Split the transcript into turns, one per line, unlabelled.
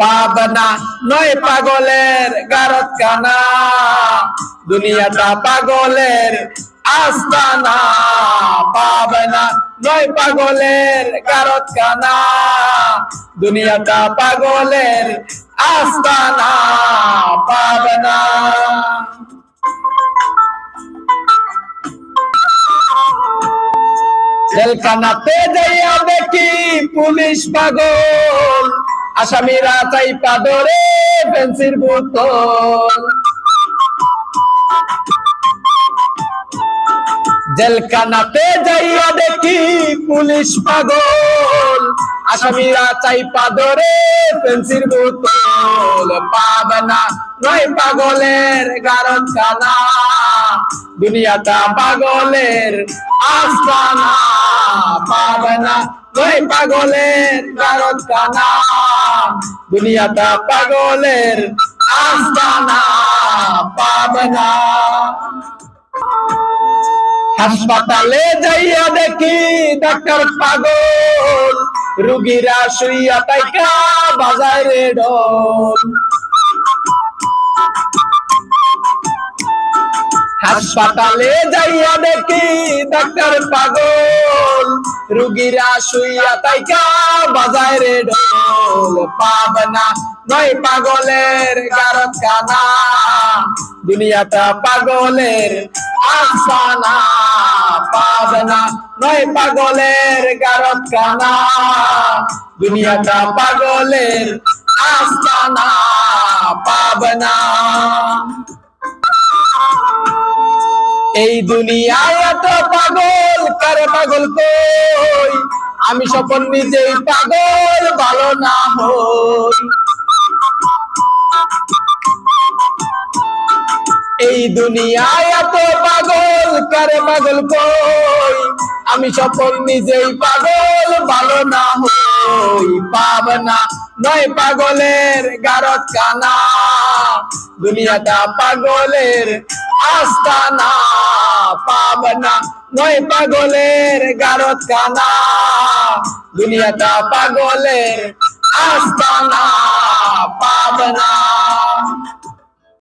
পাবনা নয় পাগলের গারতখানা, দুনিয়াটা পাগলের আস্তানা। পাবনা নয় পাগলের গারতখানা, দুনিয়াটা পাগলের আস্তানা। পাবনা জেলখানাতে যাইয়া দেখি পুলিশ পাগল, আসামিরা চাইপা ধরে পেন্সির বোতল। জেলখানাতে যাইয়া দেখি পুলিশ পাগল, আসামিরা চাইপা ধরে পেন্সির বোতল। পাবনা নয় পাগলের গারতখানা, দুনিয়াটা পাগলের আস্তানা। পাবনা নয় পাগলের গারতখানা, দুনিয়াটা পাগলের আস্তানা। পাবনা হাসপাতালে যাইয়া দেখি ডাক্তার পাগল, রুগীরা শুইয়া তাইকা বাজায় রে ঢোল। হাসপাতালে যাইয়া দেখি ডাক্তার পাগল, রুগীরা শুইয়া তাইকা বাজায় রে ঢোল। পাবনা নয় পাগলের গারতখানা, দুনিয়াটা পাগলের আস্তানা। পাবনা নয় পাগলের গারতখানা, দুনিয়াটা পাগলের আস্তানা। পাবনা এই দুনিয়ায় এত পাগল, কারে পাগল কই, আমি স্বপন নিজেই পাগল ভালো না হই। এই দুনিয়ায় এত পাগল, কারে পাগল কই, আমি স্বপন নিজেই পাগল ভালো না হই। পাবনা নয় পাগলের গারতখানা, দুনিয়াটা পাগলের আস্তানা। পাবনা নয় পাগলের গারতখানা, দুনিয়াটা পাগলের আস্তানা। পাবনা